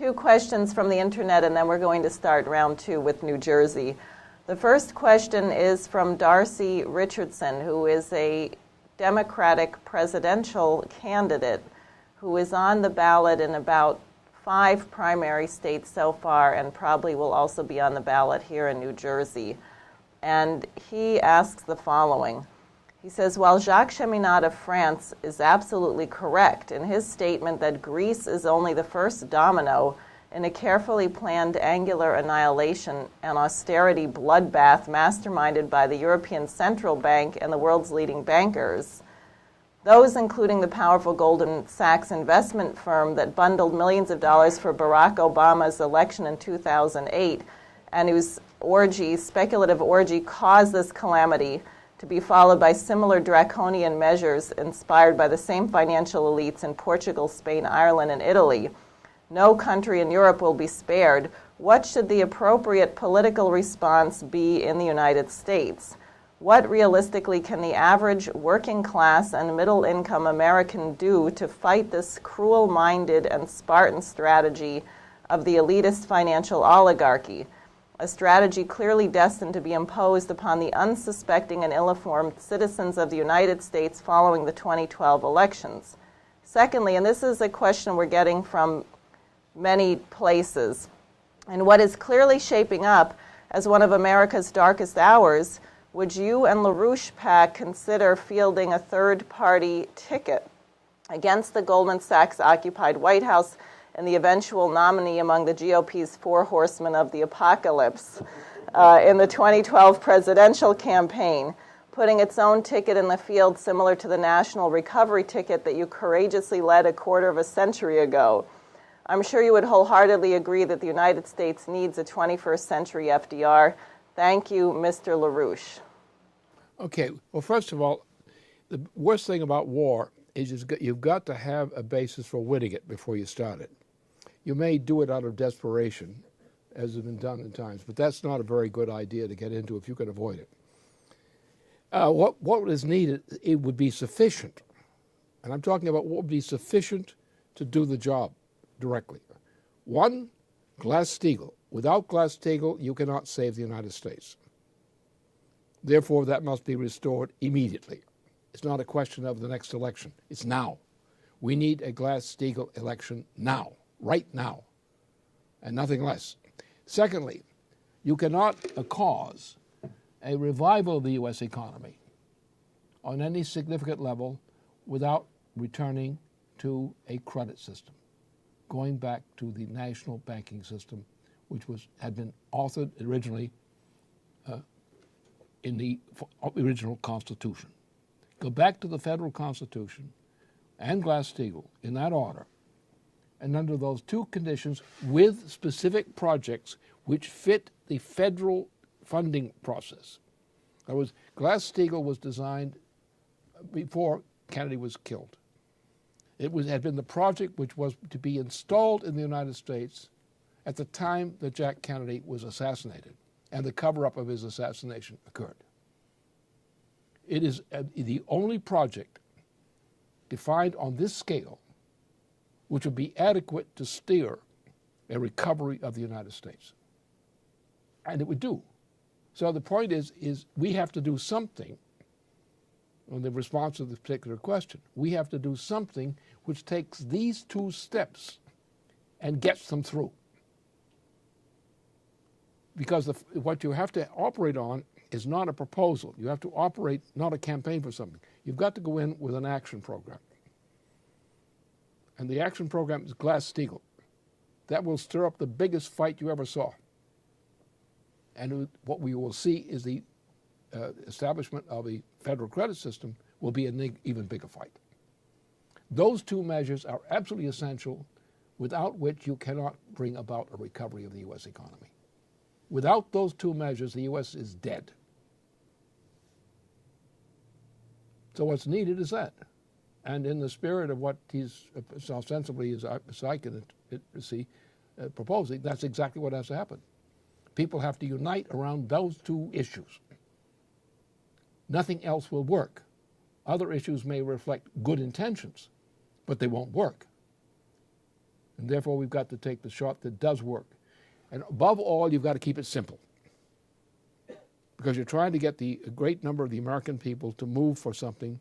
Two questions from the internet, and then we're going to start round two with New Jersey. The first question is from Darcy Richardson, who is a Democratic presidential candidate who is on the ballot in about 5 primary states so far and probably will also be on the ballot here in New Jersey. And he asks the following. He says, while Jacques Cheminade of France is absolutely correct in his statement that Greece is only the first domino in a carefully planned angular annihilation and austerity bloodbath masterminded by the European Central Bank and the world's leading bankers, those including the powerful Goldman Sachs investment firm that bundled millions of dollars for Barack Obama's election in 2008 and whose speculative orgy caused this calamity, to be followed by similar draconian measures inspired by the same financial elites in Portugal, Spain, Ireland, and Italy. No country in Europe will be spared. What should the appropriate political response be in the United States? What realistically can the average working class and middle income American do to fight this cruel-minded and Spartan strategy of the elitist financial oligarchy? A strategy clearly destined to be imposed upon the unsuspecting and ill-informed citizens of the United States following the 2012 elections. Secondly, and this is a question we're getting from many places, and what is clearly shaping up as one of America's darkest hours, would you and LaRouche PAC consider fielding a third-party ticket against the Goldman Sachs-occupied White House and the eventual nominee among the GOP's 4 horsemen of the apocalypse in the 2012 presidential campaign, putting its own ticket in the field similar to the national recovery ticket that you courageously led a quarter of a century ago? I'm sure you would wholeheartedly agree that the United States needs a 21st century FDR. Thank you, Mr. LaRouche. Okay, well, first of all, the worst thing about war is you've got to have a basis for winning it before you start it. You may do it out of desperation, as has been done in times, but that's not a very good idea to get into if you can avoid it. What is needed, it would be sufficient, and I'm talking about what would be sufficient to do the job directly. 1, Glass-Steagall. Without Glass-Steagall, you cannot save the United States. Therefore, that must be restored immediately. It's not a question of the next election. It's now. We need a Glass-Steagall election now, right now, and nothing less. Secondly, you cannot cause a revival of the U.S. economy on any significant level without returning to a credit system, going back to the national banking system, which had been authored originally in the original Constitution. Go back to the federal Constitution and Glass-Steagall in that order, and under those 2 conditions with specific projects which fit the federal funding process. In other words, Glass-Steagall was designed before Kennedy was killed. It had been the project which was to be installed in the United States at the time that Jack Kennedy was assassinated and the cover-up of his assassination occurred. It is the only project defined on this scale which would be adequate to steer a recovery of the United States. And it would do. So the point is we have to do something on the response to this particular question. We have to do something which takes these 2 steps and gets them through. Because what you have to operate on is not a proposal. You have to operate not a campaign for something. You've got to go in with an action program. And the action program is Glass-Steagall. That will stir up the biggest fight you ever saw. And what we will see is the establishment of a federal credit system will be an even bigger fight. Those 2 measures are absolutely essential, without which you cannot bring about a recovery of the U.S. economy. Without those 2 measures, the U.S. is dead. So what's needed is that. And in the spirit of what he's ostensibly, as I can see, proposing, that's exactly what has to happen. People have to unite around those 2 issues. Nothing else will work. Other issues may reflect good intentions, but they won't work. And therefore, we've got to take the shot that does work. And above all, you've got to keep it simple. Because you're trying to get a great number of the American people to move for something.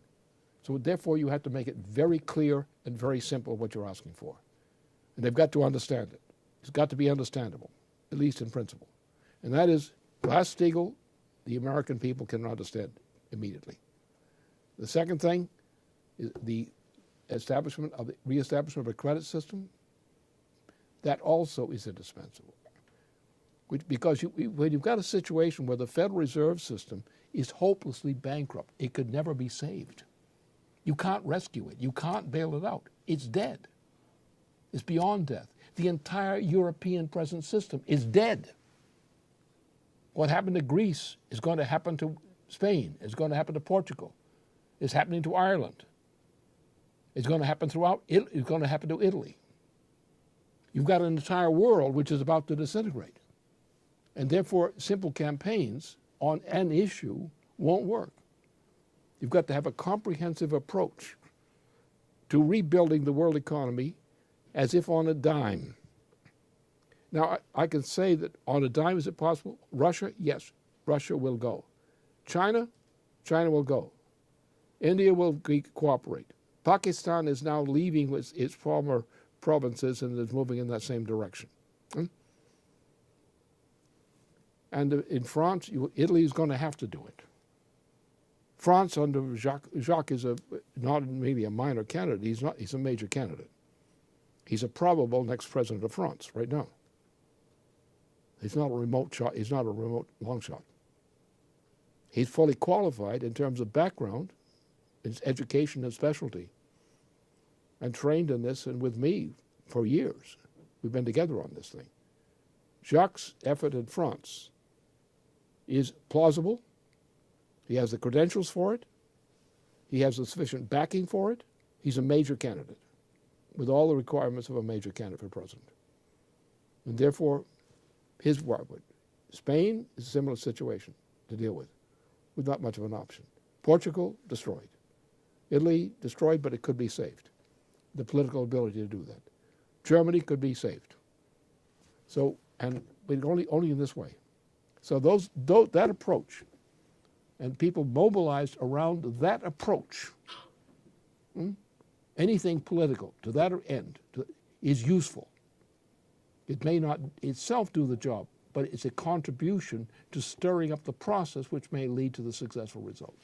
So therefore, you have to make it very clear and very simple what you're asking for. And they've got to understand it. It's got to be understandable, at least in principle. And that is, Glass-Steagall, the American people can understand immediately. The second thing is the reestablishment of a credit system. That also is indispensable. Because when you've got a situation where the Federal Reserve System is hopelessly bankrupt, it could never be saved. You can't rescue it. You can't bail it out. It's dead. It's beyond death. The entire European present system is dead. What happened to Greece is going to happen to Spain. It's going to happen to Portugal. It's happening to Ireland. It's going to happen it's going to happen to Italy. You've got an entire world which is about to disintegrate. And therefore, simple campaigns on an issue won't work. You've got to have a comprehensive approach to rebuilding the world economy as if on a dime. Now, I can say that on a dime, is it possible? Russia, yes, Russia will go. China will go. India will cooperate. Pakistan is now leaving its former provinces and is moving in that same direction. And in France, Italy is going to have to do it. France under Jacques is not maybe a minor candidate. He's a major candidate. He's a probable next president of France right now. He's not a remote shot. He's not a remote long shot. He's fully qualified in terms of background, his education and specialty, and trained in this and with me for years. We've been together on this thing. Jacques' effort in France is plausible. He has the credentials for it. He has the sufficient backing for it. He's a major candidate with all the requirements of a major candidate for president. And therefore, his work. Spain is a similar situation to deal with not much of an option. Portugal, destroyed. Italy, destroyed, but it could be saved. The political ability to do that. Germany could be saved. So, but only in this way. So that approach, and people mobilized around that approach, anything political to that end is useful. It may not itself do the job, but it's a contribution to stirring up the process which may lead to the successful result.